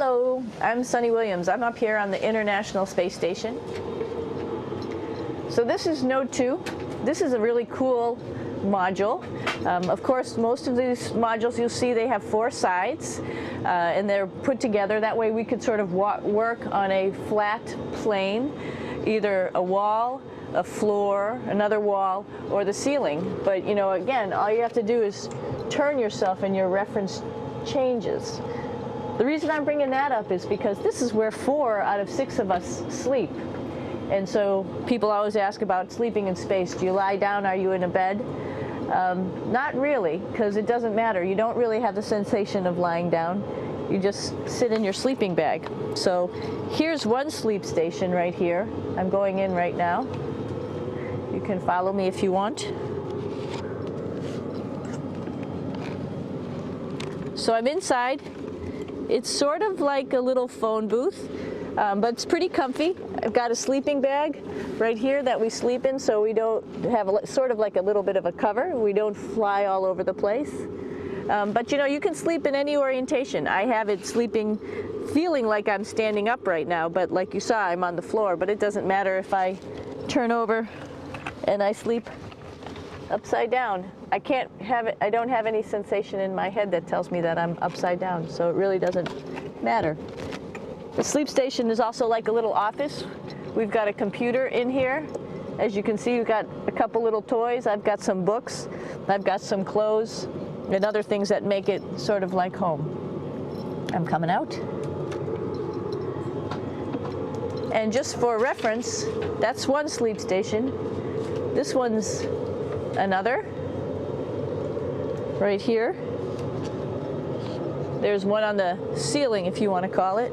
Hello, I'm Sunny Williams. I'm up here on the International Space Station. So this is Node 2. This is a really cool module. Of course, most of these modules you'll see they have 4 sides and they're put together. That way we could sort of work on a flat plane, either a wall, a floor, another wall, or the ceiling. But you know, again, all you have to do is turn yourself and your reference changes. The reason I'm bringing that up is because this is where 4 out of 6 of us sleep. And so people always ask about sleeping in space. Do you lie down? Are you in a bed? Not really, because it doesn't matter. You don't really have the sensation of lying down. You just sit in your sleeping bag. So here's one sleep station right here. I'm going in right now. You can follow me if you want. So I'm inside. It's sort of like a little phone booth, but it's pretty comfy. I've got a sleeping bag right here that we sleep in, so we don't have sort of like a little bit of a cover. We don't fly all over the place. But you know, you can sleep in any orientation. I have it sleeping, feeling like I'm standing up right now, but like you saw, I'm on the floor. But it doesn't matter if I turn over and I sleep upside down. I can't have it, I don't have any sensation in my head that tells me that I'm upside down, so it really doesn't matter. The sleep station is also like a little office. We've got a computer in here. As you can see, we've got a couple little toys. I've got some books. I've got some clothes and other things that make it sort of like home. I'm coming out. And just for reference, that's one sleep station. This one's another. Right here. There's one on the ceiling, if you want to call it.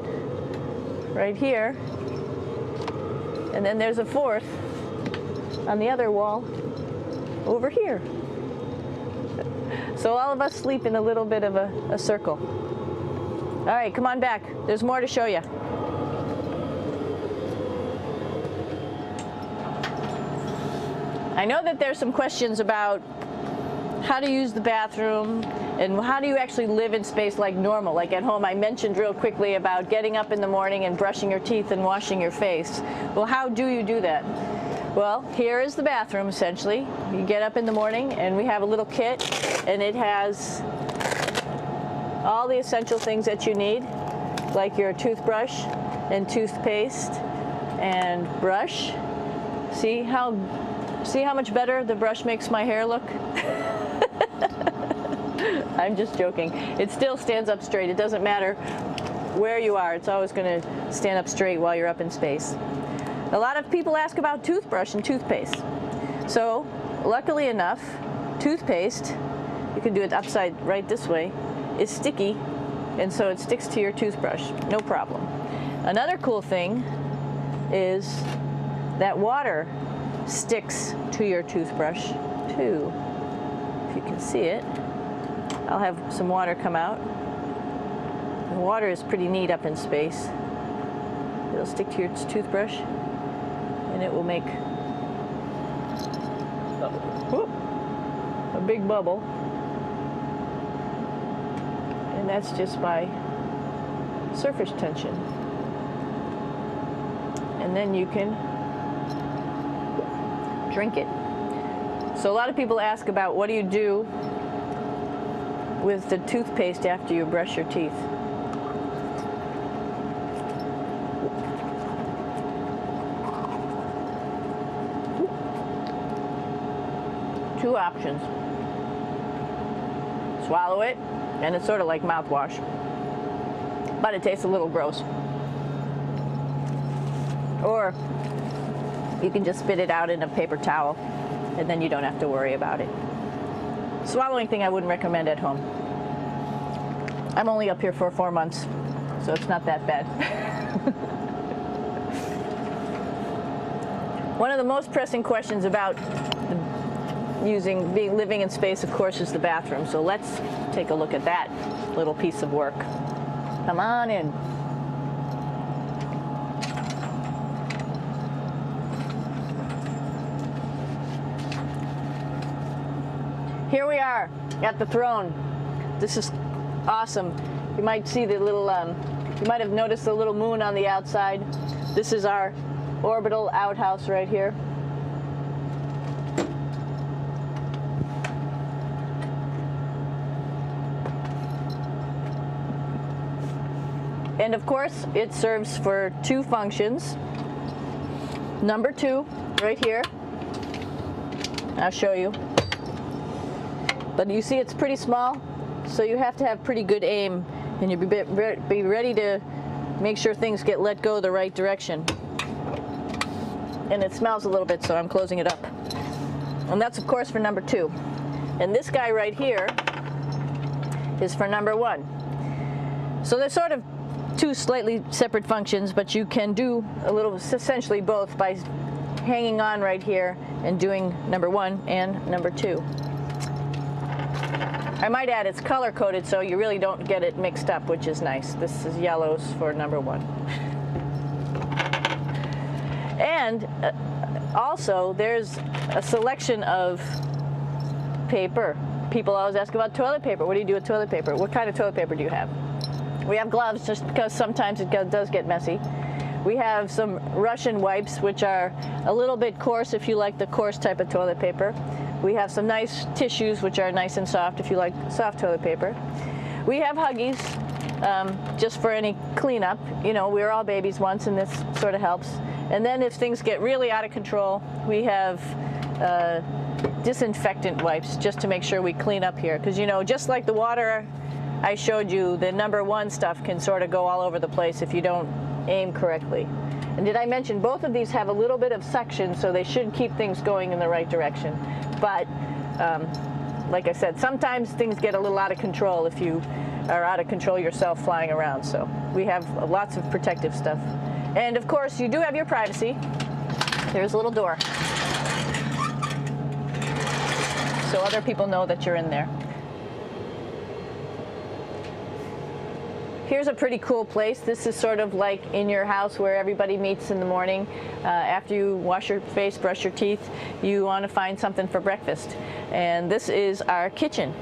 Right here. And then there's a 4th on the other wall over here. So all of us sleep in a little bit of a circle. All right, come on back. There's more to show you. I know that there's some questions about how to use the bathroom and how do you actually live in space like normal, like at home. I mentioned real quickly about getting up in the morning and brushing your teeth and washing your face. Well, how do you do that? Well, here is the bathroom essentially. You get up in the morning and we have a little kit and it has all the essential things that you need, like your toothbrush and toothpaste and brush. See how much better the brush makes my hair look? I'm just joking. It still stands up straight. It doesn't matter where you are. It's always going to stand up straight while you're up in space. A lot of people ask about toothbrush and toothpaste. So, luckily enough, toothpaste, you can do it upside right this way, is sticky, and so it sticks to your toothbrush. No problem. Another cool thing is that water sticks to your toothbrush too. If you can see it, I'll have some water come out. The water is pretty neat up in space. It'll stick to your toothbrush and it will make a big bubble. And that's just by surface tension. And then you can drink it. So a lot of people ask about what do you do with the toothpaste after you brush your teeth. Two options. Swallow it, and it's sort of like mouthwash, but it tastes a little gross. Or you can just spit it out in a paper towel, and then you don't have to worry about it. Swallowing thing I wouldn't recommend at home. I'm only up here for 4 months, so it's not that bad. One of the most pressing questions about living in space, of course, is the bathroom. So let's take a look at that little piece of work. Come on in. Here we are at the throne. This is awesome. You might see the little You might have noticed the little moon on the outside. This is our orbital outhouse right here. And of course, it serves for two functions. Number two, right here. I'll show you. But you see it's pretty small, so you have to have pretty good aim, and you'll be ready to make sure things get let go the right direction. And it smells a little bit, so I'm closing it up. And that's of course for number two. And this guy right here is for number one. So they're sort of two slightly separate functions, but you can do a little, essentially both, by hanging on right here and doing number one and number two. I might add it's color coded, so you really don't get it mixed up, which is nice. This is yellows for number one. And also there's a selection of paper. People always ask about toilet paper. What do you do with toilet paper? What kind of toilet paper do you have? We have gloves, just because sometimes it does get messy. We have some Russian wipes, which are a little bit coarse if you like the coarse type of toilet paper. We have some nice tissues, which are nice and soft if you like soft toilet paper. We have Huggies, just for any cleanup. You know, we were all babies once, and this sort of helps. And then if things get really out of control, we have disinfectant wipes, just to make sure we clean up here. Because, you know, just like the water I showed you, the number one stuff can sort of go all over the place if you don't aim correctly. And did I mention both of these have a little bit of suction, so they should keep things going in the right direction. But like I said, sometimes things get a little out of control if you are out of control yourself flying around. So we have lots of protective stuff. And of course, you do have your privacy. There's a little door, so other people know that you're in there. Here's a pretty cool place. This is sort of like in your house where everybody meets in the morning. After you wash your face, brush your teeth, you want to find something for breakfast. And this is our kitchen.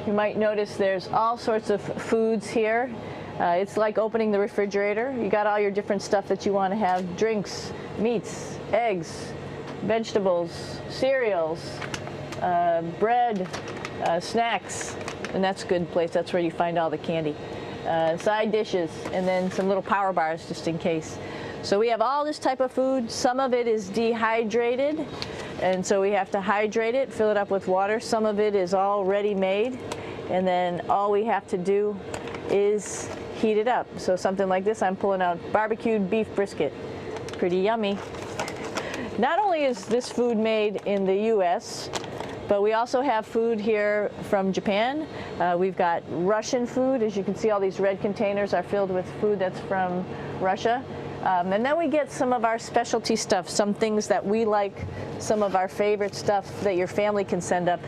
You might notice there's all sorts of foods here. It's like opening the refrigerator. You got all your different stuff that you want to have: drinks, meats, eggs, vegetables, cereals, bread, snacks. And that's a good place. That's where you find all the candy. Side dishes, and then some little power bars just in case. So we have all this type of food. Some of it is dehydrated, and so we have to hydrate it, fill it up with water. Some of it is all ready-made, and then all we have to do is heat it up. So something like this, I'm pulling out barbecued beef brisket. Pretty yummy. Not only is this food made in the US, but we also have food here from Japan. We've got Russian food. As you can see, all these red containers are filled with food that's from Russia. And then we get some of our specialty stuff, some things that we like, some of our favorite stuff that your family can send up.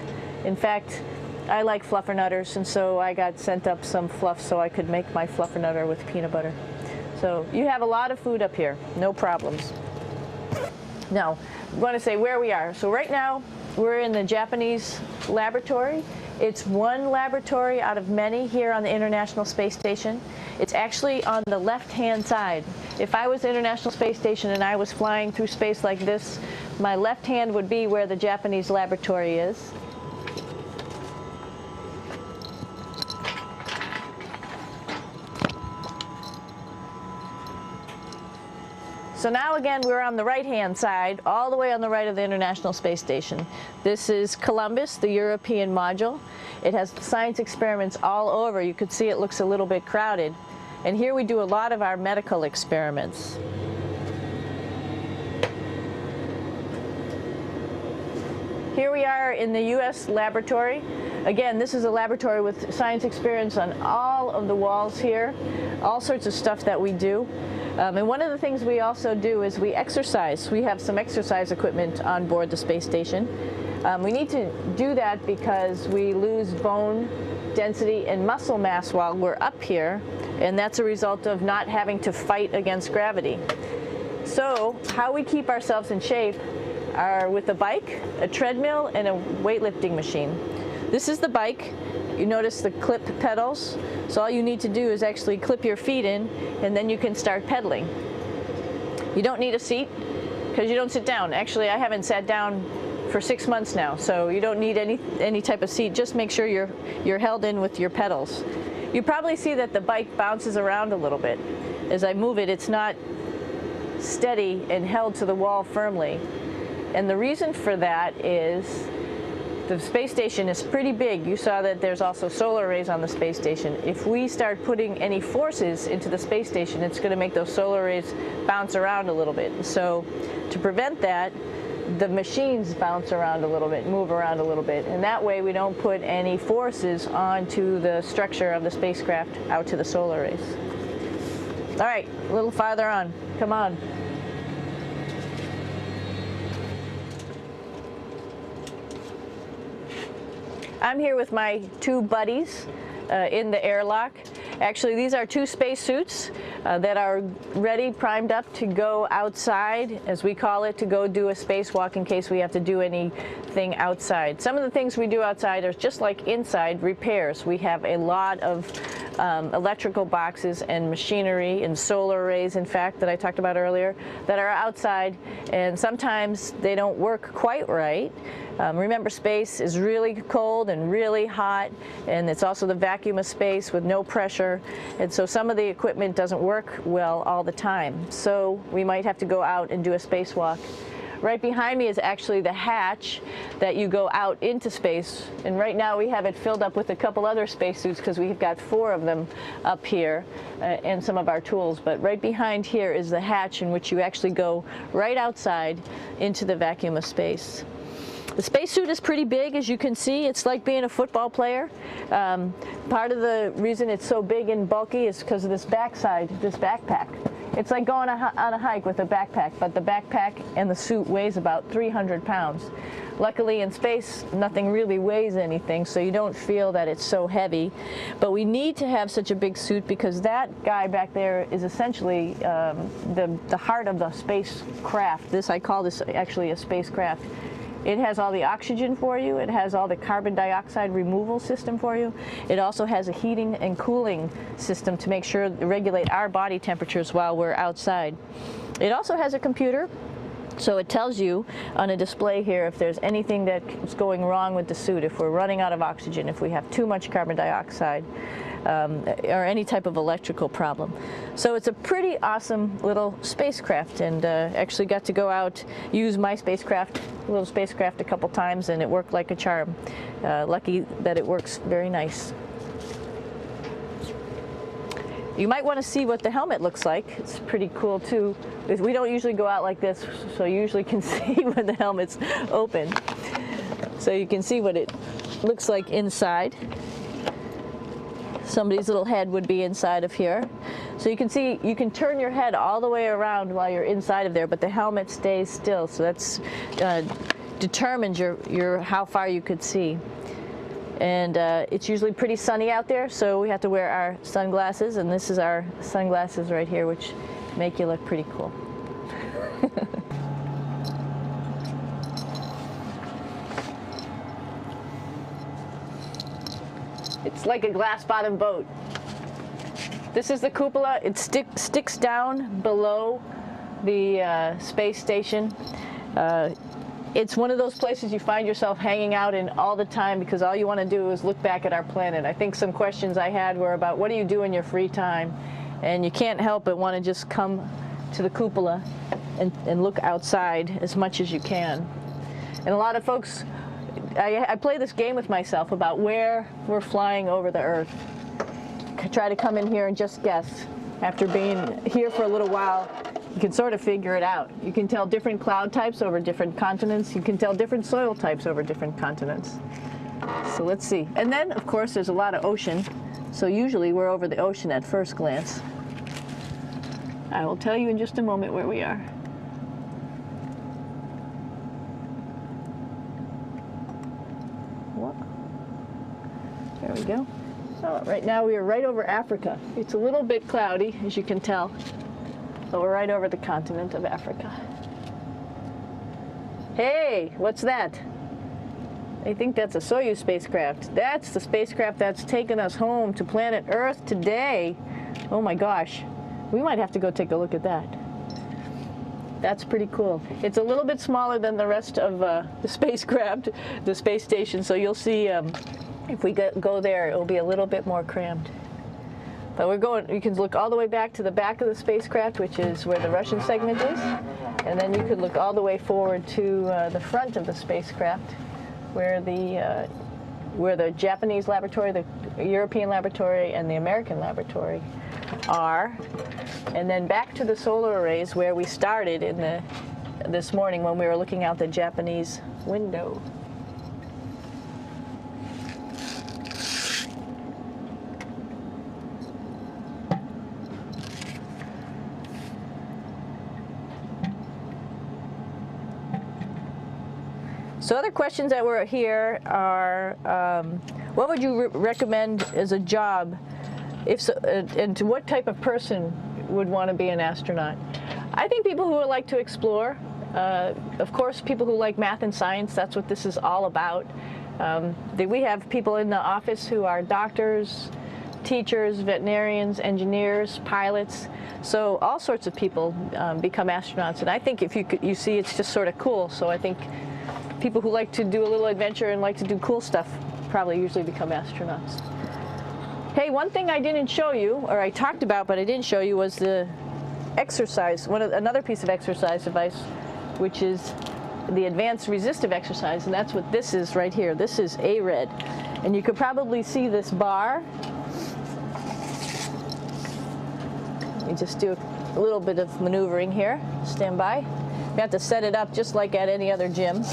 In fact, I like fluffernutters, and so I got sent up some fluff so I could make my fluffernutter with peanut butter. So you have a lot of food up here, no problems. Now, I want to say where we are. So right now, we're in the Japanese laboratory. It's one laboratory out of many here on the International Space Station. It's actually on the left-hand side. If I was International Space Station and I was flying through space like this, my left hand would be where the Japanese laboratory is. So now again, we're on the right-hand side, all the way on the right of the International Space Station. This is Columbus, the European module. It has science experiments all over. You could see it looks a little bit crowded. And here we do a lot of our medical experiments. Here we are in the US laboratory. Again, this is a laboratory with science experiments on all of the walls here, all sorts of stuff that we do. And one of the things we also do is we exercise. We have some exercise equipment on board the space station. We need to do that because we lose bone density and muscle mass while we're up here, and that's a result of not having to fight against gravity. So how we keep ourselves in shape are with a bike, a treadmill, and a weightlifting machine. This is the bike. You notice the clip pedals? So all you need to do is actually clip your feet in, and then you can start pedaling. You don't need a seat because you don't sit down. Actually, I haven't sat down for 6 months now, so you don't need any type of seat. Just make sure you're held in with your pedals. You probably see that the bike bounces around a little bit. As I move it, it's not steady and held to the wall firmly. And the reason for that is the space station is pretty big. You saw that there's also solar arrays on the space station. If we start putting any forces into the space station, it's going to make those solar arrays bounce around a little bit. So to prevent that, the machines bounce around a little bit, move around a little bit, and that way we don't put any forces onto the structure of the spacecraft out to the solar arrays. All right, a little farther on. Come on. I'm here with my 2 buddies in the airlock. Actually, these are 2 spacesuits that are ready, primed up to go outside, as we call it, to go do a spacewalk in case we have to do anything outside. Some of the things we do outside are just like inside, repairs. We have a lot of electrical boxes and machinery and solar arrays, in fact, that I talked about earlier, that are outside, and sometimes they don't work quite right. Remember, space is really cold and really hot, and it's also the vacuum of space with no pressure, and so some of the equipment doesn't work well all the time. So we might have to go out and do a spacewalk. Right behind me is actually the hatch that you go out into space, and right now we have it filled up with a couple other spacesuits because we've got 4 of them up here and some of our tools. But right behind here is the hatch in which you actually go right outside into the vacuum of space. The spacesuit is pretty big, as you can see. It's like being a football player. Part of the reason it's so big and bulky is because of this backside, this backpack. It's like going on a hike with a backpack, but the backpack and the suit weighs about 300 pounds. Luckily in space, nothing really weighs anything, so you don't feel that it's so heavy. But we need to have such a big suit because that guy back there is essentially the heart of the spacecraft. I call this actually a spacecraft. It has all the oxygen for you. It has all the carbon dioxide removal system for you. It also has a heating and cooling system to make sure to regulate our body temperatures while we're outside. It also has a computer, so it tells you on a display here if there's anything that's going wrong with the suit, if we're running out of oxygen, if we have too much carbon dioxide, or any type of electrical problem. So it's a pretty awesome little spacecraft, and actually got to go out, use my little spacecraft a couple times, and it worked like a charm. Lucky that it works very nice. You might want to see what the helmet looks like. It's pretty cool too. We don't usually go out like this, so you usually can see when the helmet's open. So you can see what it looks like inside. Somebody's little head would be inside of here. So you can see, you can turn your head all the way around while you're inside of there, but the helmet stays still. So that's determines how far you could see. And it's usually pretty sunny out there, so we have to wear our sunglasses, and this is our sunglasses right here, which make you look pretty cool. It's like a glass-bottom boat. This is the cupola. It sticks down below the space station. It's one of those places you find yourself hanging out in all the time because all you want to do is look back at our planet. I think some questions I had were about what do you do in your free time? And you can't help but want to just come to the cupola and look outside as much as you can. And a lot of folks, I play this game with myself about where we're flying over the Earth. Try to come in here and just guess. After being here for a little while, you can sort of figure it out. You can tell different cloud types over different continents. You can tell different soil types over different continents. So let's see. And then, of course, there's a lot of ocean. So usually we're over the ocean at first glance. I will tell you in just a moment where we are. There we go. So right now we are right over Africa. It's a little bit cloudy, as you can tell, but we're right over the continent of Africa. Hey, what's that? I think that's a Soyuz spacecraft. That's the spacecraft that's taken us home to planet Earth today. Oh my gosh. We might have to go take a look at that. That's pretty cool. It's a little bit smaller than the rest of the spacecraft, the space station, so you'll see if we go there, it'll be a little bit more crammed. But we're going, you can look all the way back to the back of the spacecraft, which is where the Russian segment is, and then you could look all the way forward to the front of the spacecraft, where the Japanese laboratory, the European laboratory, and the American laboratory are, and then back to the solar arrays where we started in this morning when we were looking out the Japanese window. So other questions that were here are, what would you recommend as a job, and to what type of person would want to be an astronaut? I think people who would like to explore, of course people who like math and science, that's what this is all about. We have people in the office who are doctors, teachers, veterinarians, engineers, pilots, so all sorts of people become astronauts, and I think if you see it's just sort of cool, so I think people who like to do a little adventure and like to do cool stuff probably usually become astronauts. Hey, one thing I didn't show you, or I talked about but I didn't show you, was the exercise, another piece of exercise device, which is the advanced resistive exercise, and that's what this is right here. This is ARED, and you could probably see this bar. Let me just do a little bit of maneuvering here. Stand by. You have to set it up just like at any other gym.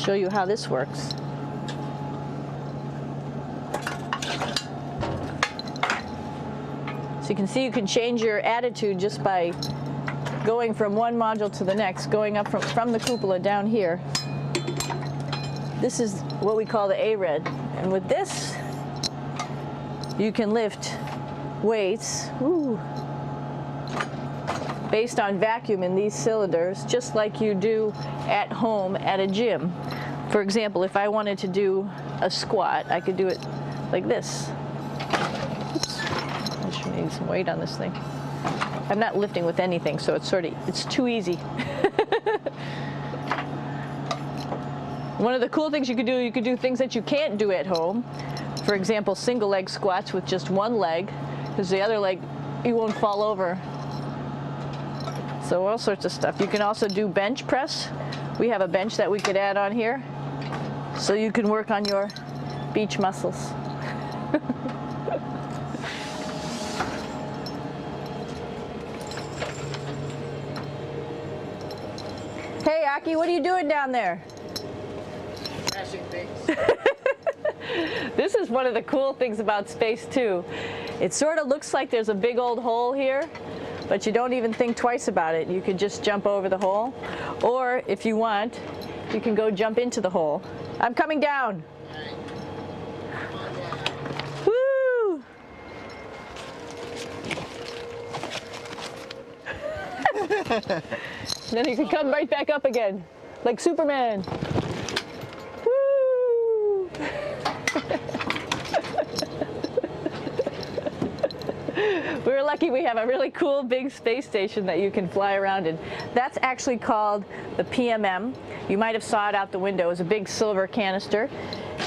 Show you how this works. So you can see you can change your attitude just by going from one module to the next, going up from the cupola down here. This is what we call the ARED, and with this you can lift weights based on vacuum in these cylinders, just like you do at home at a gym. For example, if I wanted to do a squat, I could do it like this. Oops. I should need some weight on this thing. I'm not lifting with anything, so it's too easy. One of the cool things you could do things that you can't do at home. For example, single leg squats with just one leg, because the other leg, you won't fall over. So all sorts of stuff. You can also do bench press. We have a bench that we could add on here, so you can work on your beach muscles. Hey, Aki, what are you doing down there? Crashing things. This is one of the cool things about space, too. It sort of looks like there's a big old hole here, but you don't even think twice about it. You could just jump over the hole, or if you want, you can go jump into the hole. I'm coming down. Woo! Then you can come right back up again, like Superman. Woo! We're lucky we have a really cool big space station that you can fly around in. That's actually called the PMM. You might have saw it out the window. It's a big silver canister.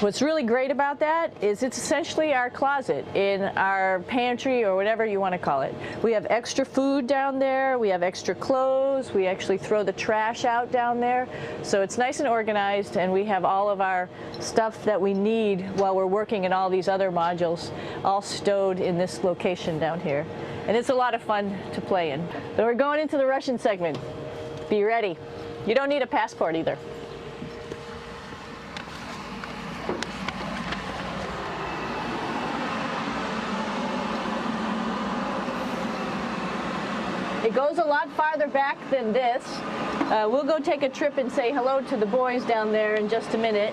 What's really great about that is it's essentially our closet in our pantry, or whatever you want to call it. We have extra food down there, we have extra clothes, we actually throw the trash out down there. So it's nice and organized, and we have all of our stuff that we need while we're working in all these other modules all stowed in this location down here. And it's a lot of fun to play in. So we're going into the Russian segment. Be ready. You don't need a passport either. It goes a lot farther back than this. We'll go take a trip and say hello to the boys down there in just a minute.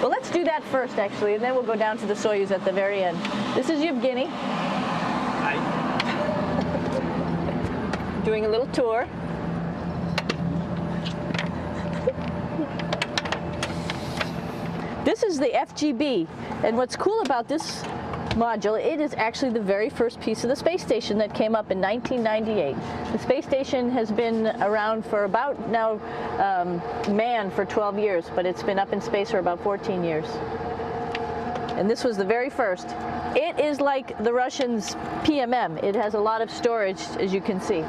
Well, let's do that first, actually, and then we'll go down to the Soyuz at the very end. This is Yevgeny. Hi. Doing a little tour. This is the FGB, and what's cool about this module, it is actually the very first piece of the space station that came up in 1998. The space station has been around for about now manned for 12 years, but it's been up in space for about 14 years. And this was the very first. It is like the Russians' PMM. It has a lot of storage, as you can see.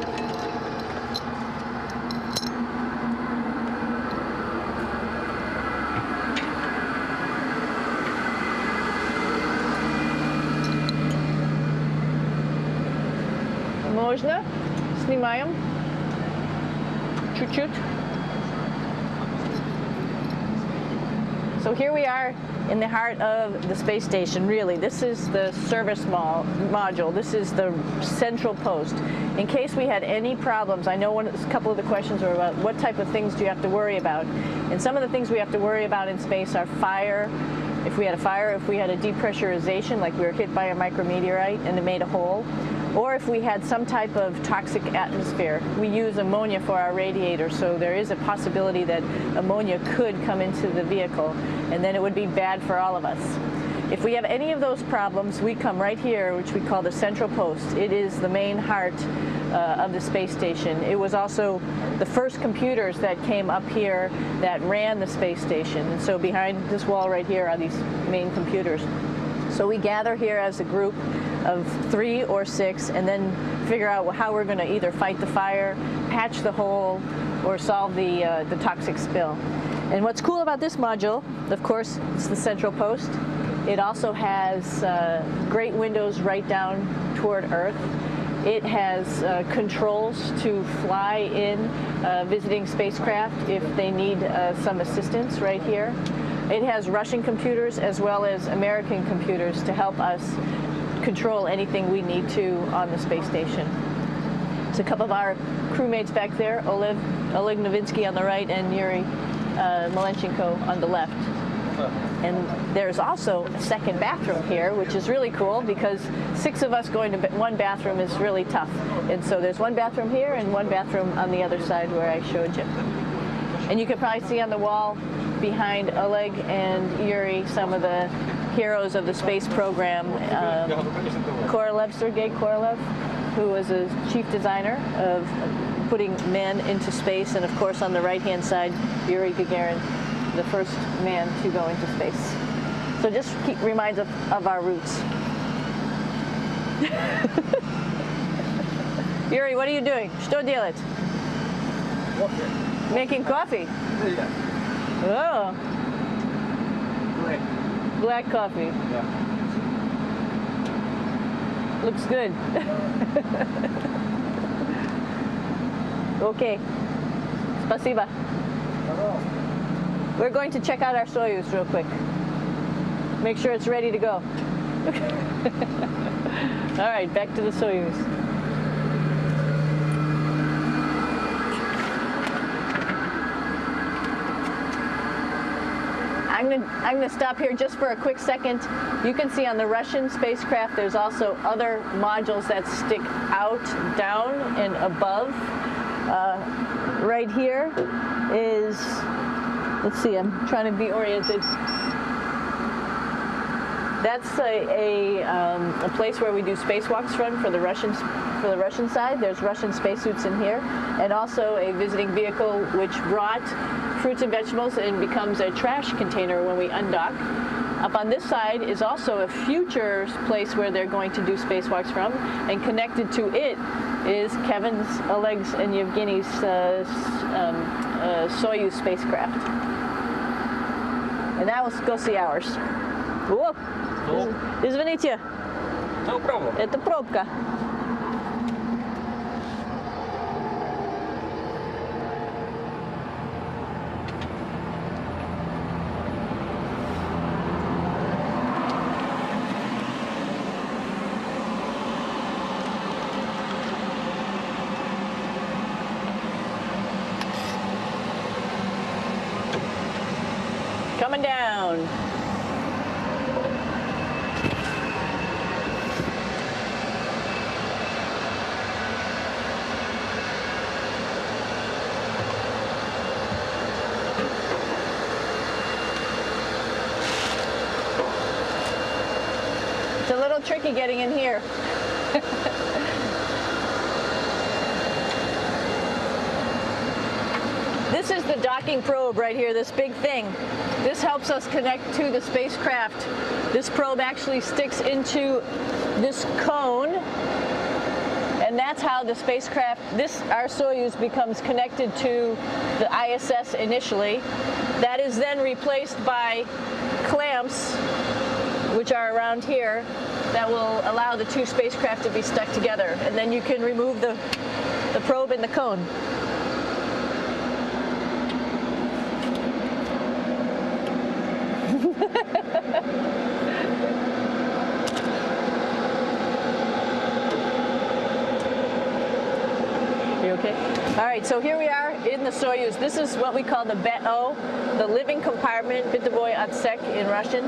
Можно? Снимаем. Чуть-чуть. So here we are in the heart of the space station, really. This is the service module. This is the central post. In case we had any problems, I know a couple of the questions were about what type of things do you have to worry about. And some of the things we have to worry about in space are fire. If we had a fire, if we had a depressurization, like we were hit by a micrometeorite and it made a hole, or if we had some type of toxic atmosphere. We use ammonia for our radiator, so there is a possibility that ammonia could come into the vehicle, and then it would be bad for all of us. If we have any of those problems, we come right here, which we call the central post. It is the main heart of the space station. It was also the first computers that came up here that ran the space station, and so behind this wall right here are these main computers. So we gather here as a group of 3 or 6 and then figure out how we're going to either fight the fire, patch the hole, or solve the toxic spill. And what's cool about this module, of course, it's the central post. It also has great windows right down toward Earth. It has controls to fly in visiting spacecraft if they need some assistance right here. It has Russian computers as well as American computers to help us control anything we need to on the space station. It's a couple of our crewmates back there, Oleg Novinsky on the right and Yuri Malenchenko on the left. And there's also a second bathroom here, which is really cool because 6 of us going to one bathroom is really tough. And so there's one bathroom here and one bathroom on the other side where I showed you. And you can probably see on the wall behind Oleg and Yuri some of the heroes of the space program. Sergei Korolev, who was a chief designer of putting men into space, and of course on the right-hand side, Yuri Gagarin, the first man to go into space. So just reminds us of our roots. Yuri, what are you doing? Что делать? Coffee. Making coffee? Yeah. Oh. Black coffee. Yeah. Looks good. Okay. Спасибо. We're going to check out our Soyuz real quick. Make sure it's ready to go. All right, back to the Soyuz. I'm going to stop here just for a quick second. You can see on the Russian spacecraft there's also other modules that stick out, down, and above. Right here is, let's see, I'm trying to be oriented. That's a place where we do spacewalks from for the Russian side. There's Russian spacesuits in here, and also a visiting vehicle which brought fruits and vegetables and becomes a trash container when we undock. Up on this side is also a future place where they're going to do spacewalks from, and connected to it is Kevin's, Oleg's, and Yevgeny's Soyuz spacecraft. And now let's go see ours. Whoa! Извините. No problem. Это пробка. Coming down. down. It's a little tricky getting in here. This is the docking probe right here, this big thing. This helps us connect to the spacecraft. This probe actually sticks into this cone, and that's how the spacecraft, our Soyuz, becomes connected to the ISS initially. That is then replaced by clamps, which are around here, that will allow the two spacecraft to be stuck together. And then you can remove the probe and the cone. You okay? All right, so here we are in the Soyuz. This is what we call the BEO, the living compartment, bytovoy otsek in Russian.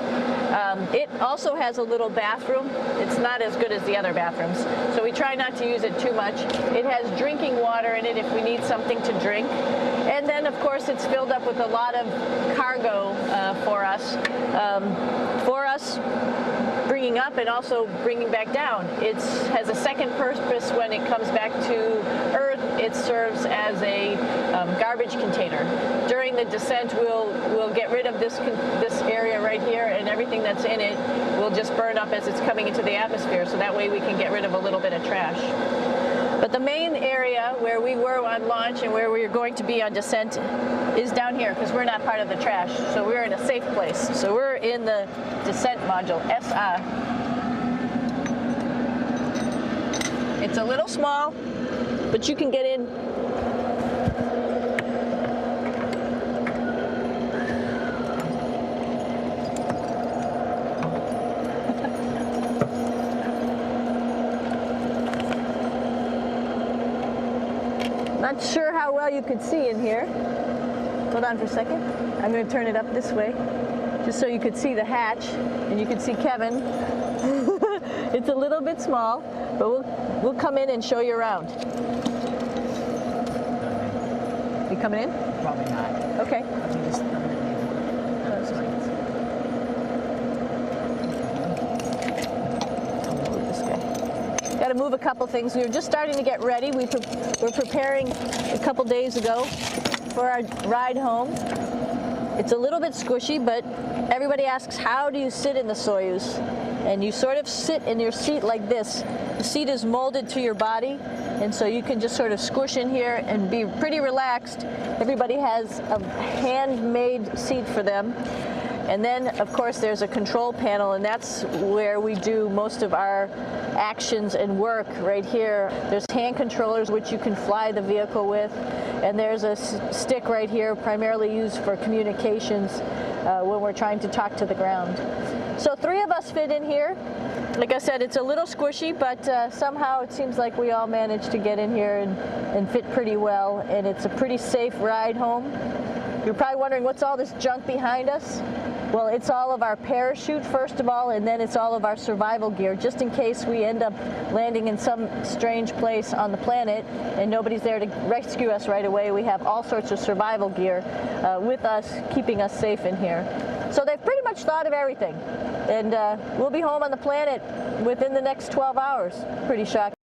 It also has a little bathroom. It's not as good as the other bathrooms, so we try not to use it too much. It has drinking water in it if we need something to drink. And then, of course, it's filled up with a lot of cargo for us. Bringing up and also bringing back down. It has a second purpose when it comes back to Earth. It serves as a garbage container. During the descent, we'll get rid of this area right here, and everything that's in it will just burn up as it's coming into the atmosphere, so that way we can get rid of a little bit of trash. But the main area where we were on launch and where we are going to be on descent is down here, because we're not part of the trash. So we're in a safe place. So we're in the descent module, SA. It's a little small, but you can get in. Not sure how well you could see in here. Hold on for a second. I'm going to turn it up this way, just so you could see the hatch and you could see Kevin. It's a little bit small, but we'll come in and show you around. You coming in? Probably not. Okay. Got to move a couple things. We were just starting to get ready. We're preparing a couple days ago for our ride home. It's a little bit squishy, but everybody asks, how do you sit in the Soyuz? And you sort of sit in your seat like this. The seat is molded to your body, and so you can just sort of squish in here and be pretty relaxed. Everybody has a handmade seat for them. And then, of course, there's a control panel, and that's where we do most of our actions and work right here. There's hand controllers, which you can fly the vehicle with, and there's a stick right here, primarily used for communications when we're trying to talk to the ground. So 3 of us fit in here. Like I said, it's a little squishy, but somehow it seems like we all managed to get in here and fit pretty well, and it's a pretty safe ride home. You're probably wondering, what's all this junk behind us? Well, it's all of our parachute, first of all, and then it's all of our survival gear, just in case we end up landing in some strange place on the planet and nobody's there to rescue us right away. We have all sorts of survival gear with us, keeping us safe in here. So they've pretty much thought of everything. And we'll be home on the planet within the next 12 hours. Pretty shocking.